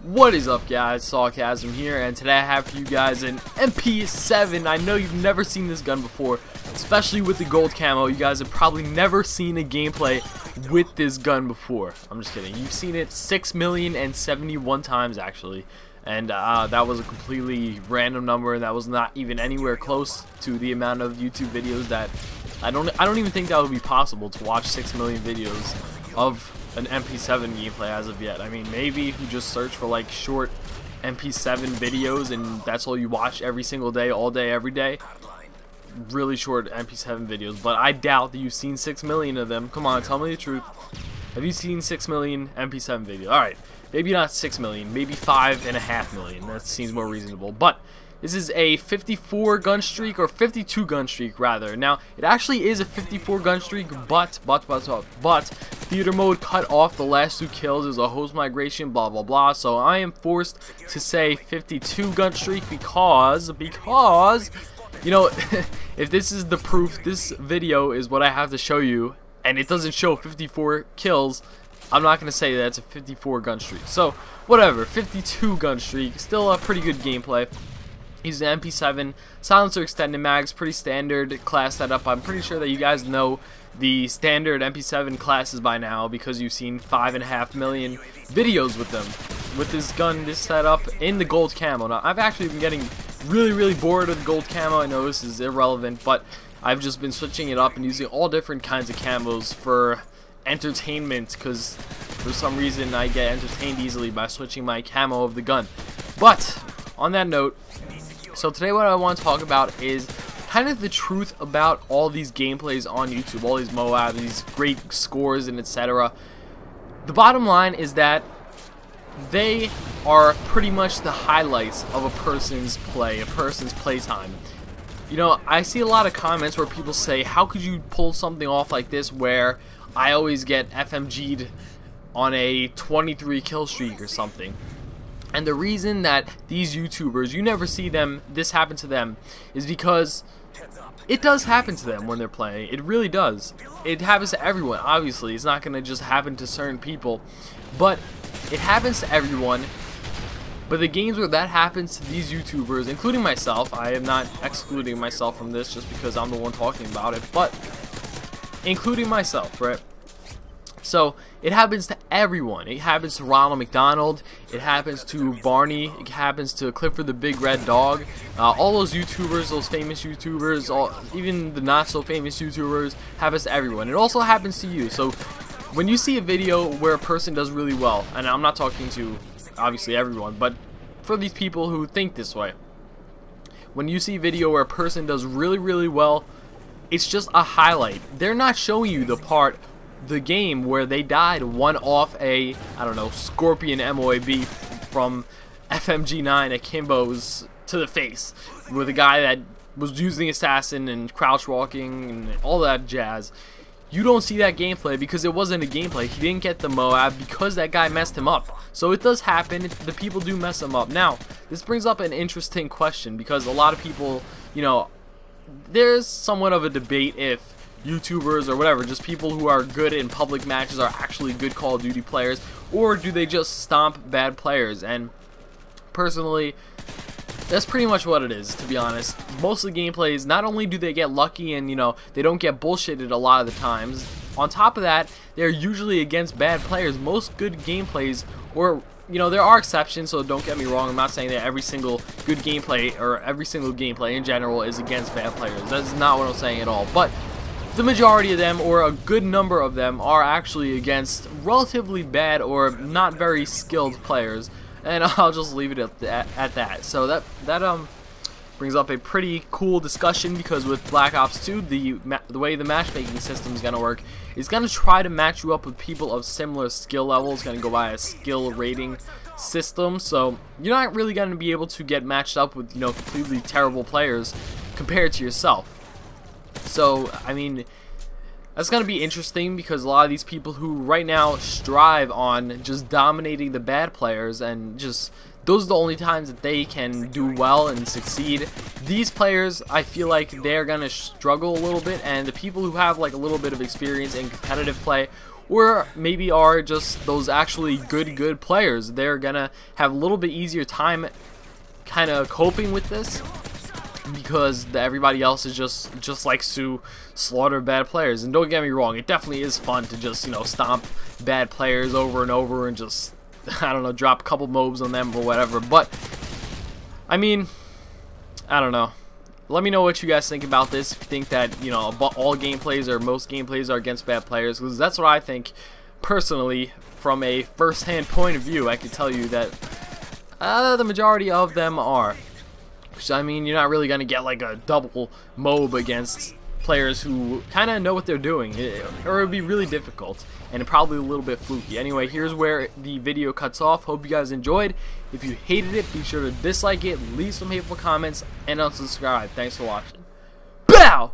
What is up, guys? Sawcasm here, and today I have for you guys an MP7. I know you've never seen this gun before, especially with the gold camo. You guys have probably never seen a gameplay with this gun before. I'm just kidding. You've seen it 6,071,000 times actually, and that was a completely random number, and that was not even anywhere close to the amount of YouTube videos that I don't even think that would be possible to watch 6 million videos of an MP7 gameplay as of yet. I mean, maybe if you just search for like short MP7 videos and that's all you watch every single day, all day, every day, really short MP7 videos, but I doubt that you've seen 6 million of them. Come on, tell me the truth. Have you seen 6 million MP7 videos? Alright, maybe not 6 million, maybe 5.5 million. That seems more reasonable. But this is a 54 gun streak, or 52 gun streak rather. Now, it actually is a 54 gun streak, but theater mode cut off the last 2 kills. There's a host migration, blah blah blah. So I am forced to say 52 gun streak because you know, if this is the proof, this video is what I have to show you, and it doesn't show 54 kills, I'm not going to say that it's a 54 gun streak. So whatever, 52 gun streak, still a pretty good gameplay. He's an MP7, silencer extended mags, pretty standard class setup. I'm pretty sure that you guys know the standard MP7 classes by now because you've seen 5.5 million videos with them. With this gun, this setup, in the gold camo. Now, I've actually been getting really bored of the gold camo. I know this is irrelevant, but I've just been switching it up and using all different kinds of camos for entertainment because for some reason I get entertained easily by switching my camo of the gun. But on that note, so today what I want to talk about is kind of the truth about all these gameplays on YouTube, all these MOAB, these great scores and etc. The bottom line is that they are pretty much the highlights of a person's play, a person's playtime. You know, I see a lot of comments where people say, how could you pull something off like this where I always get FMG'd on a 23 kill streak or something? And the reason that these YouTubers, you never see them, this happen to them, is because it does happen to them when they're playing. It really does. It happens to everyone, obviously. It's not going to just happen to certain people. But it happens to everyone. But the games where that happens to these YouTubers, including myself, I am not excluding myself from this just because I'm the one talking about it, but including myself, right? So it happens to everyone. It happens to Ronald McDonald. It happens to Barney. It happens to Clifford the Big Red Dog. All those YouTubers, those famous YouTubers, even the not so famous YouTubers, happens to everyone. It also happens to you. So when you see a video where a person does really well, and I'm not talking to obviously everyone, but for these people who think this way, when you see a video where a person does really well, it's just a highlight. They're not showing you the part, the game where they died one off a, I don't know, Scorpion M.o.a.b. from FMG9 Akimbo's to the face with a guy that was using assassin and crouch walking and all that jazz. You don't see that gameplay because it wasn't a gameplay. He didn't get the MOAB because that guy messed him up. So it does happen. The people do mess him up. Now, this brings up an interesting question because a lot of people, you know, there's somewhat of a debate if YouTubers or whatever, just people who are good in public matches, are actually good Call of Duty players, or do they just stomp bad players? And personally, that's pretty much what it is, to be honest. Most of the gameplays, not only do they get lucky and, you know, they don't get bullshitted a lot of the times, on top of that, they're usually against bad players. Most good gameplays, or, you know, there are exceptions, so don't get me wrong, I'm not saying that every single good gameplay, or every single gameplay in general, is against bad players. That's not what I'm saying at all. But the majority of them, or a good number of them, are actually against relatively bad or not very skilled players. And I'll just leave it at that. So that brings up a pretty cool discussion, because with Black Ops 2, the way the matchmaking system is going to work is going to try to match you up with people of similar skill levels. It's going to go by a skill rating system. So you're not really going to be able to get matched up with, you know, completely terrible players compared to yourself. So, I mean, that's going to be interesting because a lot of these people who right now strive on just dominating the bad players, and just those are the only times that they can do well and succeed. These players, I feel like they're going to struggle a little bit, and the people who have like a little bit of experience in competitive play, or maybe are just those actually good players. They're gonna have a little bit easier time kind of coping with this, because everybody else is just likes to slaughter bad players. And don't get me wrong, it definitely is fun to just, you know, stomp bad players over and over and just, I don't know, drop a couple MOABs on them or whatever. But I mean, I don't know. Let me know what you guys think about this. If you think that, you know, all gameplays or most gameplays are against bad players, because that's what I think personally. From a first-hand point of view, I can tell you that the majority of them are. So, I mean, you're not really going to get like a double MOAB against players who kind of know what they're doing, or it would be really difficult and probably a little bit fluky. Anyway, here's where the video cuts off. Hope you guys enjoyed. If you hated it, be sure to dislike it, leave some hateful comments, and unsubscribe. Thanks for watching. Bow!